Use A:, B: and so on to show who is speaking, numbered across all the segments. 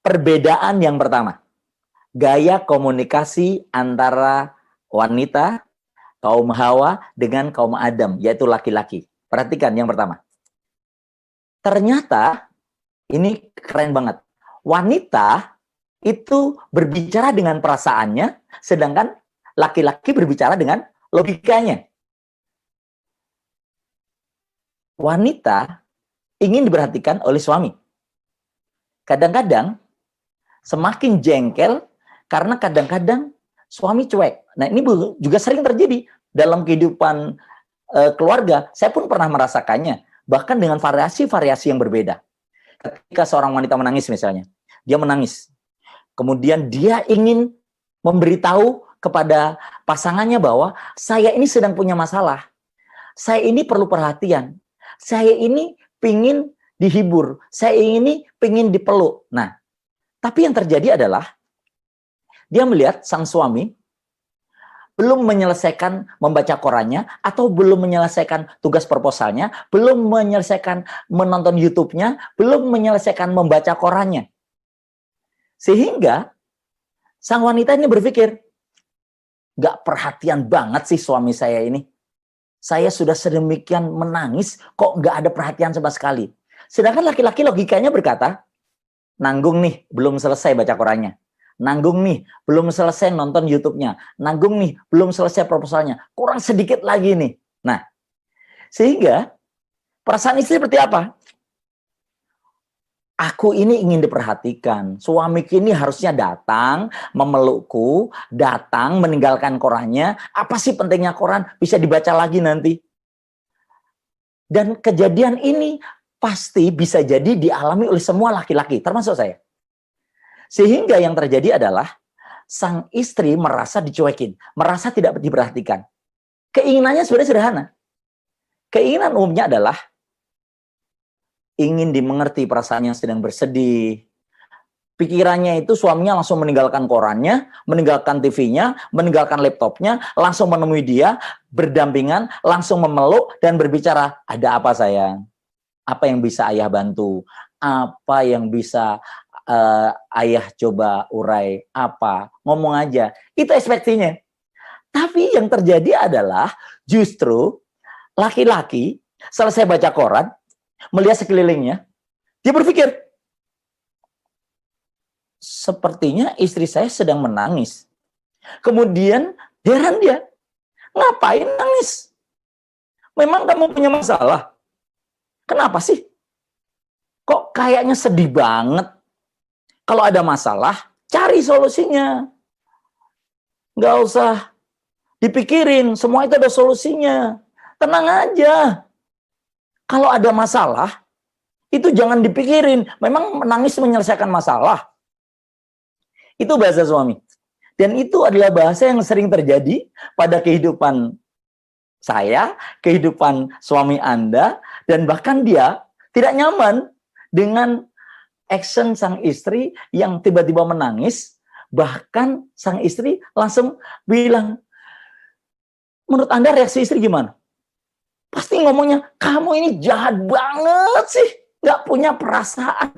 A: perbedaan yang pertama. Gaya komunikasi antara wanita, kaum Hawa dengan kaum Adam, yaitu laki-laki. Perhatikan yang pertama. Ternyata, ini keren banget. Wanita itu berbicara dengan perasaannya, sedangkan laki-laki berbicara dengan logikanya. Wanita ingin diperhatikan oleh suami. Kadang-kadang semakin jengkel karena kadang-kadang suami cuek. Nah, ini juga sering terjadi dalam kehidupan keluarga. Saya pun pernah merasakannya, bahkan dengan variasi-variasi yang berbeda. Ketika seorang wanita menangis misalnya, dia menangis. Kemudian dia ingin memberitahu kepada pasangannya bahwa saya ini sedang punya masalah. Saya ini perlu perhatian. Saya ini pingin dihibur. Saya ini pingin dipeluk. Nah, tapi yang terjadi adalah dia melihat sang suami belum menyelesaikan membaca korannya, atau belum menyelesaikan tugas proposalnya, belum menyelesaikan menonton YouTube-nya, belum menyelesaikan membaca korannya. Sehingga sang wanita ini berpikir, gak perhatian banget sih suami saya ini. Saya sudah sedemikian menangis, kok gak ada perhatian sama sekali. Sedangkan laki-laki logikanya berkata, nanggung nih, belum selesai baca korannya. Nanggung nih, belum selesai nonton YouTube-nya. Nanggung nih, belum selesai proposalnya. Kurang sedikit lagi nih. Nah, sehingga perasaan istri seperti apa? Aku ini ingin diperhatikan. Suamiku ini harusnya datang, memelukku, datang, meninggalkan korannya. Apa sih pentingnya koran? Bisa dibaca lagi nanti. Dan kejadian ini pasti bisa jadi dialami oleh semua laki-laki, termasuk saya. Sehingga yang terjadi adalah sang istri merasa dicuekin, merasa tidak diperhatikan. Keinginannya sebenarnya sederhana. Keinginan umumnya adalah ingin dimengerti perasaan yang sedang bersedih. Pikirannya itu suaminya langsung meninggalkan korannya, meninggalkan TV-nya, meninggalkan laptopnya, langsung menemui dia, berdampingan, langsung memeluk dan berbicara, ada apa sayang? Apa yang bisa ayah bantu? Apa yang bisa ayah coba urai? Apa? Ngomong aja. Itu ekspektasinya. Tapi yang terjadi adalah justru laki-laki selesai baca koran, melihat sekelilingnya, dia berpikir, sepertinya istri saya sedang menangis. Kemudian heran dia, ngapain nangis? Memang kamu punya masalah? Kenapa sih? Kok kayaknya sedih banget? Kalau ada masalah, cari solusinya. Nggak usah dipikirin, semua itu ada solusinya. Tenang aja. Kalau ada masalah, itu jangan dipikirin. Memang menangis menyelesaikan masalah. Itu bahasa suami. Dan itu adalah bahasa yang sering terjadi pada kehidupan saya, kehidupan suami Anda, dan bahkan dia tidak nyaman dengan action sang istri yang tiba-tiba menangis. Bahkan sang istri langsung bilang, menurut Anda reaksi istri gimana? Pasti ngomongnya, kamu ini jahat banget sih, gak punya perasaan.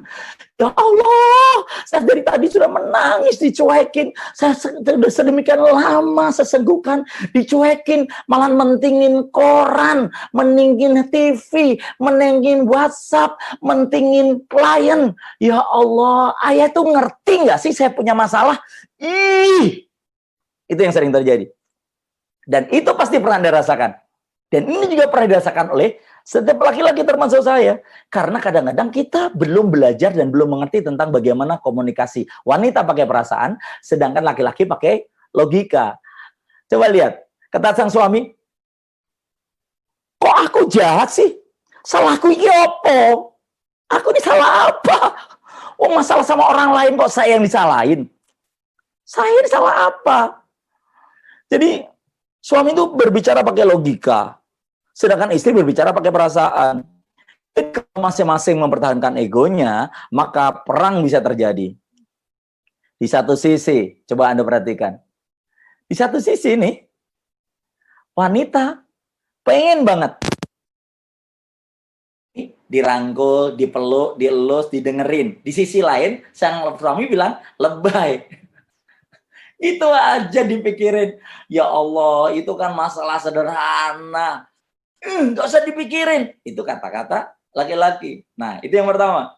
A: Ya Allah, saya dari tadi sudah menangis, dicuekin. Saya sudah sedemikian lama sesenggukan, dicuekin. Malah mentingin koran, mentingin TV, mentingin WhatsApp, mentingin klien. Ya Allah, ayah tuh ngerti gak sih saya punya masalah? Ih, itu yang sering terjadi. Dan itu pasti pernah Anda rasakan. Dan ini juga pernah dirasakan oleh setiap laki-laki termasuk saya. Karena kadang-kadang kita belum belajar dan belum mengerti tentang bagaimana komunikasi. Wanita pakai perasaan, sedangkan laki-laki pakai logika. Coba lihat, kata sang suami, kok aku jahat sih? Salahku ini apa? Aku ini salah apa? Oh, masalah sama orang lain kok saya yang disalahin? Saya ini salah apa? Jadi suami itu berbicara pakai logika, sedangkan istri berbicara pakai perasaan. Kalau masing-masing mempertahankan egonya, maka perang bisa terjadi. Di satu sisi, coba Anda perhatikan. Di satu sisi nih, wanita pengen banget dirangkul, dipeluk, dielus, didengerin. Di sisi lain, sang suami bilang, lebay. Itu aja dipikirin. Ya Allah, itu kan masalah sederhana. Nggak usah dipikirin. Itu kata-kata laki-laki. Nah, itu yang pertama.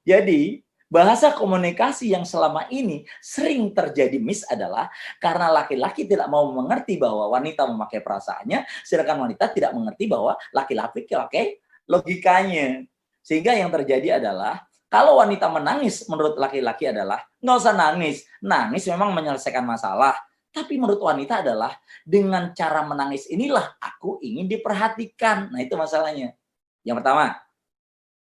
A: Jadi, bahasa komunikasi yang selama ini sering terjadi miss adalah karena laki-laki tidak mau mengerti bahwa wanita memakai perasaannya, sedangkan wanita tidak mengerti bahwa laki-laki pakai logikanya. Sehingga yang terjadi adalah kalau wanita menangis menurut laki-laki adalah nggak usah nangis. Nangis memang menyelesaikan masalah. Tapi menurut wanita adalah dengan cara menangis inilah aku ingin diperhatikan. Nah itu masalahnya. Yang pertama,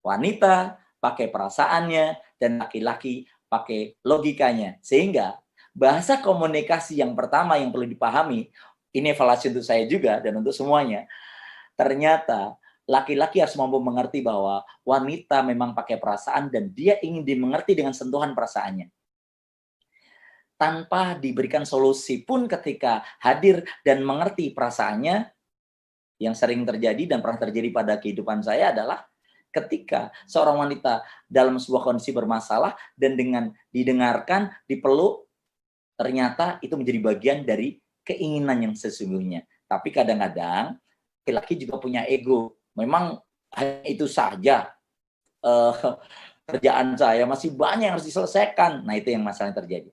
A: wanita pakai perasaannya dan laki-laki pakai logikanya. Sehingga bahasa komunikasi yang pertama yang perlu dipahami, ini evaluasi untuk saya juga dan untuk semuanya, ternyata laki-laki harus mampu mengerti bahwa wanita memang pakai perasaan dan dia ingin dimengerti dengan sentuhan perasaannya. Tanpa diberikan solusi pun ketika hadir dan mengerti perasaannya, yang sering terjadi dan pernah terjadi pada kehidupan saya adalah ketika seorang wanita dalam sebuah kondisi bermasalah dan dengan didengarkan, dipeluk, ternyata itu menjadi bagian dari keinginan yang sesungguhnya. Tapi kadang-kadang laki-laki juga punya ego. Memang hanya itu saja kerjaan saya, masih banyak yang harus diselesaikan. Nah, itu yang masalahnya terjadi.